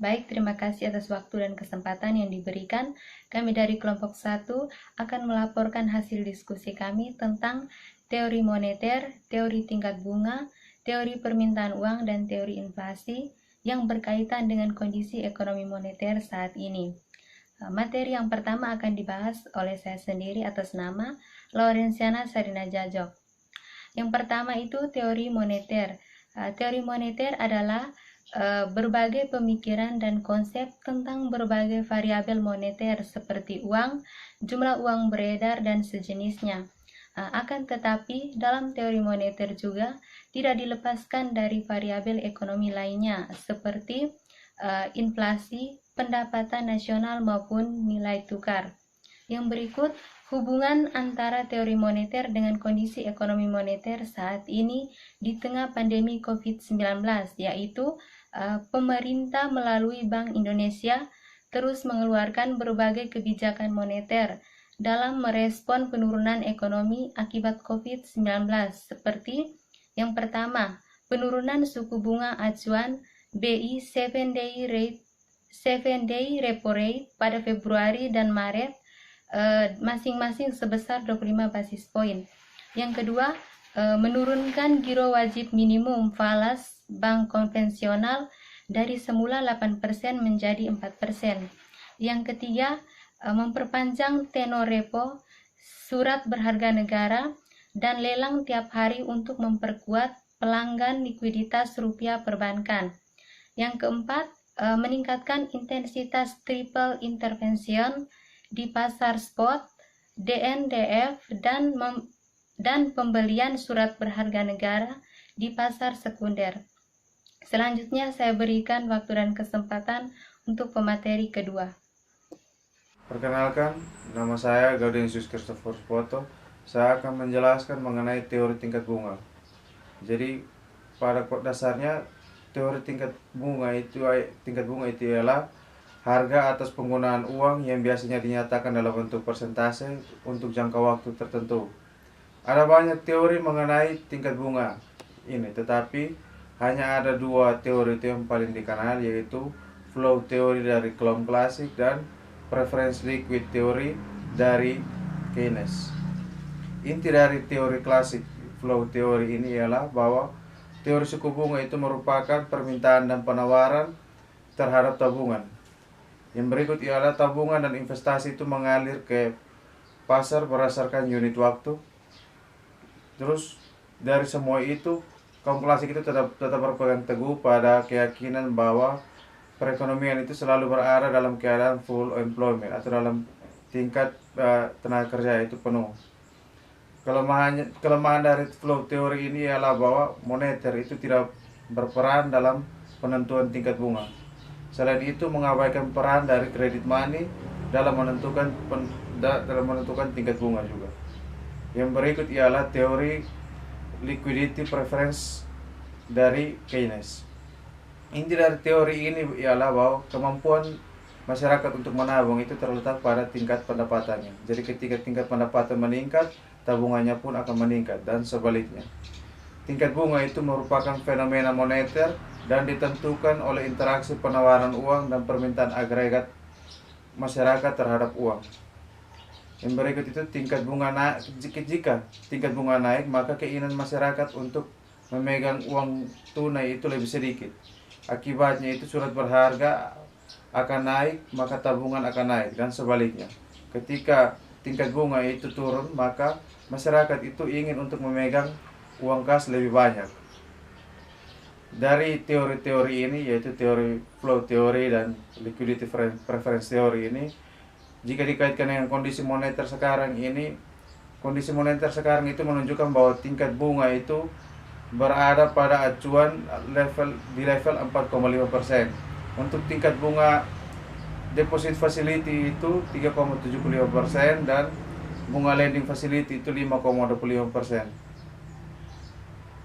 Baik, terima kasih atas waktu dan kesempatan yang diberikan. Kami dari kelompok 1 akan melaporkan hasil diskusi kami tentang teori moneter, teori tingkat bunga, teori permintaan uang, dan teori inflasi yang berkaitan dengan kondisi ekonomi moneter saat ini. Materi yang pertama akan dibahas oleh saya sendiri atas nama Laurenciana Sarina Jajok. Yang pertama itu teori moneter. Teori moneter adalah berbagai pemikiran dan konsep tentang berbagai variabel moneter seperti uang, jumlah uang beredar, dan sejenisnya. Akan tetapi, dalam teori moneter juga tidak dilepaskan dari variabel ekonomi lainnya seperti inflasi, pendapatan nasional maupun nilai tukar. Yang berikut hubungan antara teori moneter dengan kondisi ekonomi moneter saat ini di tengah pandemi COVID-19, yaitu pemerintah melalui Bank Indonesia terus mengeluarkan berbagai kebijakan moneter dalam merespon penurunan ekonomi akibat COVID-19 seperti yang pertama, penurunan suku bunga acuan BI 7 day repo rate pada Februari dan Maret masing-masing sebesar 25 basis poin. Yang kedua, menurunkan giro wajib minimum falas bank konvensional dari semula 8% menjadi 4%. Yang ketiga, memperpanjang tenor repo, surat berharga negara, dan lelang tiap hari untuk memperkuat pelanggan likuiditas rupiah perbankan. Yang keempat, meningkatkan intensitas triple intervention di pasar spot, DNDF, dan pembelian surat berharga negara di pasar sekunder. Selanjutnya saya berikan waktu dan kesempatan untuk pemateri kedua. Perkenalkan, nama saya Gaudensius Christopher Poto. Saya akan menjelaskan mengenai teori tingkat bunga. Jadi, pada dasarnya teori tingkat bunga itu ialah harga atas penggunaan uang yang biasanya dinyatakan dalam bentuk persentase untuk jangka waktu tertentu. Ada banyak teori mengenai tingkat bunga ini, tetapi hanya ada dua teori itu yang paling dikenal, yaitu flow teori dari Klom Klasik dan preference liquid theory dari Keynes. Inti dari teori klasik flow teori ini ialah bahwa teori suku bunga itu merupakan permintaan dan penawaran terhadap tabungan. Yang berikut ialah tabungan dan investasi itu mengalir ke pasar berdasarkan unit waktu. Terus dari semua itu, kaum klasik itu tetap berpegang teguh pada keyakinan bahwa perekonomian itu selalu berada dalam keadaan full employment atau dalam tingkat tenaga kerja itu penuh. Kelemahan dari flow teori ini ialah bahwa moneter itu tidak berperan dalam penentuan tingkat bunga. Selain itu, mengabaikan peran dari credit money dalam menentukan tingkat bunga juga. Yang berikut ialah teori liquidity preference dari Keynes. Inti dari teori ini ialah bahwa kemampuan masyarakat untuk menabung itu terletak pada tingkat pendapatannya. Jadi ketika tingkat pendapatan meningkat, tabungannya pun akan meningkat, dan sebaliknya. Tingkat bunga itu merupakan fenomena moneter dan ditentukan oleh interaksi penawaran uang dan permintaan agregat masyarakat terhadap uang. Yang berikut itu tingkat bunga naik. Jika tingkat bunga naik, maka keinginan masyarakat untuk memegang uang tunai itu lebih sedikit. Akibatnya itu surat berharga akan naik, maka tabungan akan naik, dan sebaliknya. Ketika tingkat bunga itu turun, maka masyarakat itu ingin untuk memegang uang kas lebih banyak. Dari teori-teori ini, yaitu teori flow teori dan liquidity preference teori ini, jika dikaitkan dengan kondisi moneter sekarang ini, kondisi moneter sekarang itu menunjukkan bahwa tingkat bunga itu berada pada acuan di level 4,5%. Untuk tingkat bunga deposit facility itu 3,75% dan bunga lending facility itu 5,25%.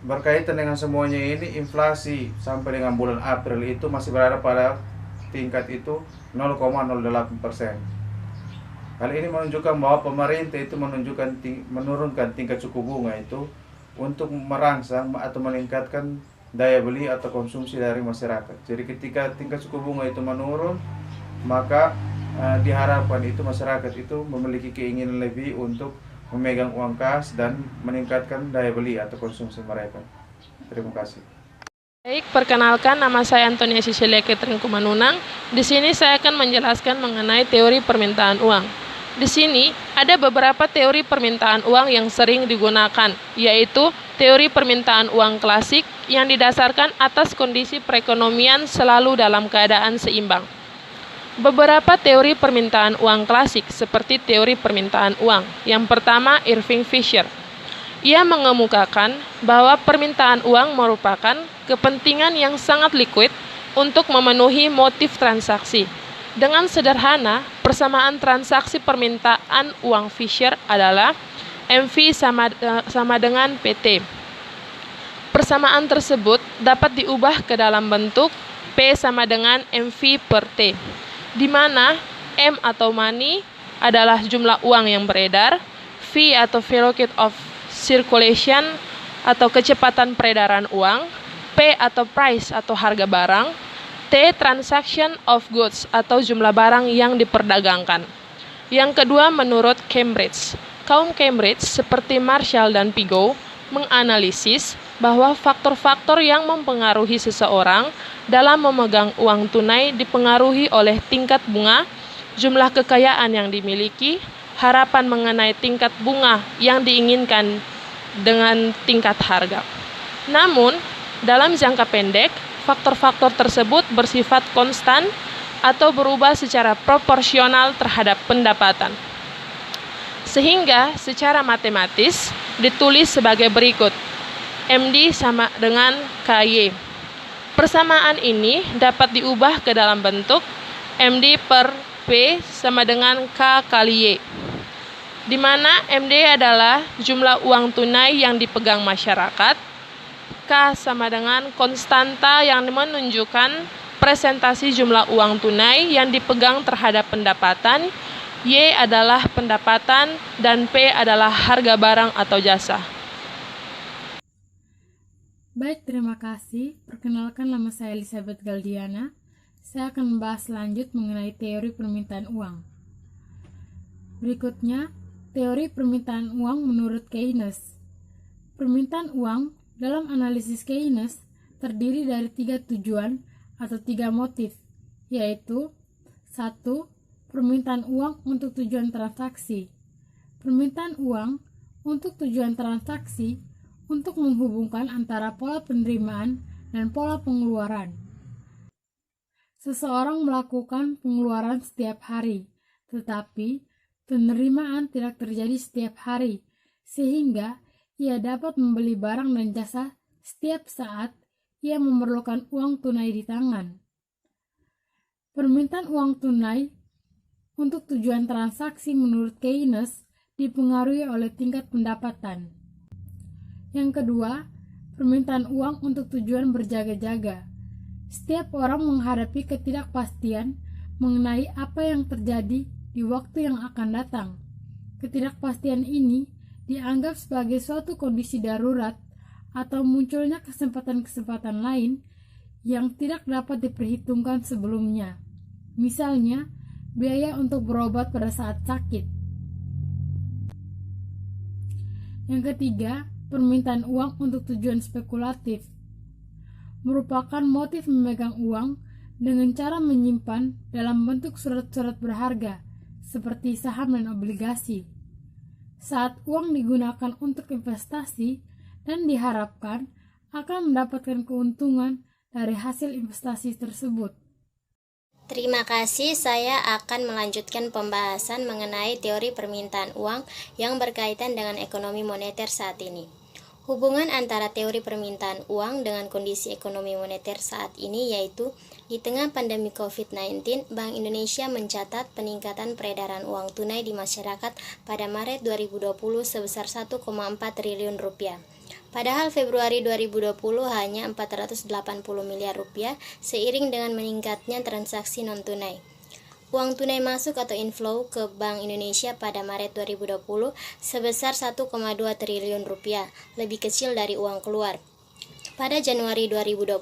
Berkaitan dengan semuanya ini, inflasi sampai dengan bulan April itu masih berada pada tingkat itu 0,08%. Hal ini menunjukkan bahwa pemerintah itu menurunkan tingkat suku bunga itu untuk merangsang atau meningkatkan daya beli atau konsumsi dari masyarakat. Jadi ketika tingkat suku bunga itu menurun, maka diharapkan itu masyarakat itu memiliki keinginan lebih untuk memegang uang kas dan meningkatkan daya beli atau konsumsi mereka. Terima kasih. Baik, perkenalkan, nama saya Antonia Cecilia Catherine Kumanunang. Di sini saya akan menjelaskan mengenai teori permintaan uang. Di sini ada beberapa teori permintaan uang yang sering digunakan, yaitu teori permintaan uang klasik yang didasarkan atas kondisi perekonomian selalu dalam keadaan seimbang. Beberapa teori permintaan uang klasik seperti teori permintaan uang. Yang pertama, Irving Fisher. Ia mengemukakan bahwa permintaan uang merupakan kepentingan yang sangat liquid untuk memenuhi motif transaksi. Dengan sederhana, persamaan transaksi permintaan uang Fisher adalah MV sama dengan PT. Persamaan tersebut dapat diubah ke dalam bentuk P sama dengan MV per T, di mana M atau money adalah jumlah uang yang beredar, V atau velocity of circulation atau kecepatan peredaran uang, P atau price atau harga barang, T transaction of goods atau jumlah barang yang diperdagangkan. Yang kedua, menurut Cambridge, kaum Cambridge seperti Marshall dan Pigou menganalisis bahwa faktor-faktor yang mempengaruhi seseorang dalam memegang uang tunai dipengaruhi oleh tingkat bunga, jumlah kekayaan yang dimiliki, harapan mengenai tingkat bunga yang diinginkan dengan tingkat harga. Namun, dalam jangka pendek, faktor-faktor tersebut bersifat konstan atau berubah secara proporsional terhadap pendapatan. Sehingga secara matematis ditulis sebagai berikut. MD sama dengan KY. Persamaan ini dapat diubah ke dalam bentuk MD per P sama dengan K kali Y, di mana MD adalah jumlah uang tunai yang dipegang masyarakat, K sama dengan konstanta yang menunjukkan presentasi jumlah uang tunai yang dipegang terhadap pendapatan, Y adalah pendapatan, dan P adalah harga barang atau jasa. Baik, terima kasih. Perkenalkan, nama saya Elizabeth Galdiana. Saya akan membahas lanjut mengenai teori permintaan uang. Berikutnya, teori permintaan uang menurut Keynes. Permintaan uang dalam analisis Keynes terdiri dari 3 tujuan atau 3 motif, yaitu 1. Permintaan uang untuk tujuan transaksi. Permintaan uang untuk tujuan transaksi untuk menghubungkan antara pola penerimaan dan pola pengeluaran. Seseorang melakukan pengeluaran setiap hari, tetapi penerimaan tidak terjadi setiap hari, sehingga ia dapat membeli barang dan jasa setiap saat ia memerlukan uang tunai di tangan. Permintaan uang tunai untuk tujuan transaksi menurut Keynes dipengaruhi oleh tingkat pendapatan. Yang kedua, permintaan uang untuk tujuan berjaga-jaga. Setiap orang menghadapi ketidakpastian mengenai apa yang terjadi di waktu yang akan datang. Ketidakpastian ini dianggap sebagai suatu kondisi darurat atau munculnya kesempatan-kesempatan lain yang tidak dapat diperhitungkan sebelumnya. Misalnya, biaya untuk berobat pada saat sakit. Yang ketiga, permintaan uang untuk tujuan spekulatif merupakan motif memegang uang dengan cara menyimpan dalam bentuk surat-surat berharga seperti saham dan obligasi. Saat uang digunakan untuk investasi dan diharapkan akan mendapatkan keuntungan dari hasil investasi tersebut. Terima kasih, saya akan melanjutkan pembahasan mengenai teori permintaan uang yang berkaitan dengan ekonomi moneter saat ini. Hubungan antara teori permintaan uang dengan kondisi ekonomi moneter saat ini yaitu di tengah pandemi COVID-19, Bank Indonesia mencatat peningkatan peredaran uang tunai di masyarakat pada Maret 2020 sebesar 1,4 triliun rupiah. Padahal Februari 2020 hanya 480 miliar rupiah seiring dengan meningkatnya transaksi non-tunai. Uang tunai masuk atau inflow ke Bank Indonesia pada Maret 2020 sebesar 1,2 triliun rupiah, lebih kecil dari uang keluar. Pada Januari 2020,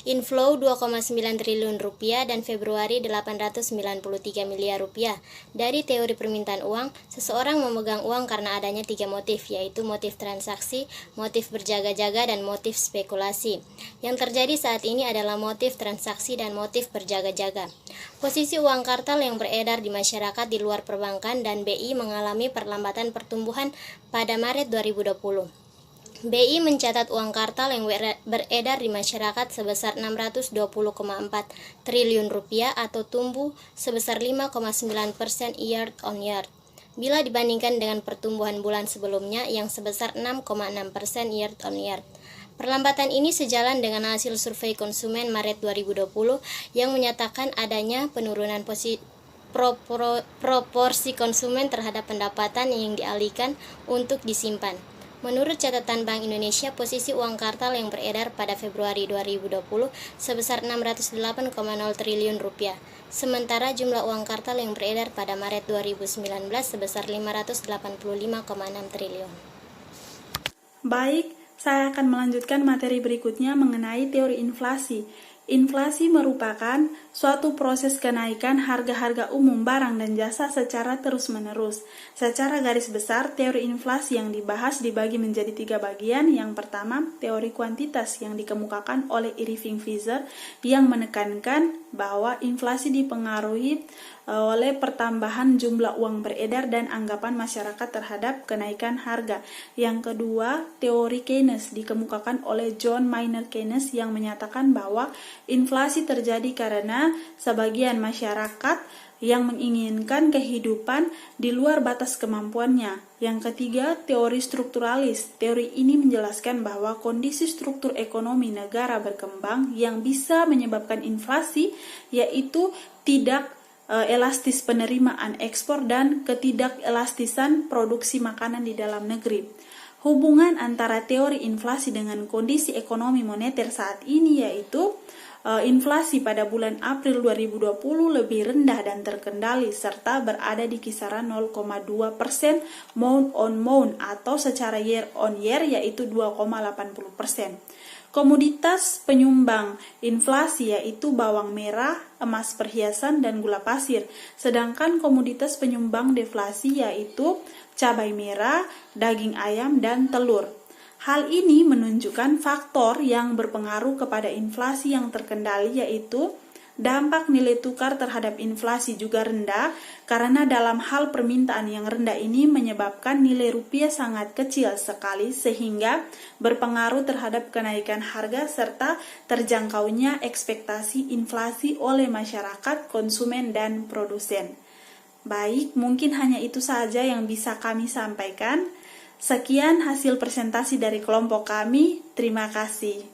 inflow 2,9 triliun rupiah dan Februari 893 miliar rupiah. Dari teori permintaan uang, seseorang memegang uang karena adanya 3 motif, yaitu motif transaksi, motif berjaga-jaga, dan motif spekulasi. Yang terjadi saat ini adalah motif transaksi dan motif berjaga-jaga. Posisi uang kartal yang beredar di masyarakat di luar perbankan dan BI mengalami perlambatan pertumbuhan pada Maret 2020. BI mencatat uang kartal yang beredar di masyarakat sebesar 620,4 triliun rupiah atau tumbuh sebesar 5,9% year on year. Bila dibandingkan dengan pertumbuhan bulan sebelumnya yang sebesar 6,6% year on year. Perlambatan ini sejalan dengan hasil survei konsumen Maret 2020 yang menyatakan adanya penurunan proporsi konsumen terhadap pendapatan yang dialihkan untuk disimpan. Menurut catatan Bank Indonesia, posisi uang kartal yang beredar pada Februari 2020 sebesar 608,0 triliun rupiah. Sementara jumlah uang kartal yang beredar pada Maret 2019 sebesar 585,6 triliun. Baik, saya akan melanjutkan materi berikutnya mengenai teori inflasi. Inflasi merupakan suatu proses kenaikan harga-harga umum barang dan jasa secara terus-menerus. Secara garis besar, teori inflasi yang dibahas dibagi menjadi 3 bagian. Yang pertama, teori kuantitas yang dikemukakan oleh Irving Fisher yang menekankan bahwa inflasi dipengaruhi oleh pertambahan jumlah uang beredar dan anggapan masyarakat terhadap kenaikan harga. Yang kedua, teori Keynes dikemukakan oleh John Maynard Keynes yang menyatakan bahwa inflasi terjadi karena sebagian masyarakat yang menginginkan kehidupan di luar batas kemampuannya. Yang ketiga, teori strukturalis. Teori ini menjelaskan bahwa kondisi struktur ekonomi negara berkembang yang bisa menyebabkan inflasi yaitu tidak elastis penerimaan ekspor dan ketidakelastisan produksi makanan di dalam negeri. Hubungan antara teori inflasi dengan kondisi ekonomi moneter saat ini yaitu inflasi pada bulan April 2020 lebih rendah dan terkendali serta berada di kisaran 0,2% month on month atau secara year on year yaitu 2,80%. Komoditas penyumbang inflasi yaitu bawang merah, emas perhiasan, dan gula pasir. Sedangkan komoditas penyumbang deflasi yaitu cabai merah, daging ayam, dan telur. Hal ini menunjukkan faktor yang berpengaruh kepada inflasi yang terkendali yaitu dampak nilai tukar terhadap inflasi juga rendah karena dalam hal permintaan yang rendah ini menyebabkan nilai rupiah sangat kecil sekali sehingga berpengaruh terhadap kenaikan harga serta terjangkaunya ekspektasi inflasi oleh masyarakat, konsumen, dan produsen. Baik, mungkin hanya itu saja yang bisa kami sampaikan. Sekian hasil presentasi dari kelompok kami. Terima kasih.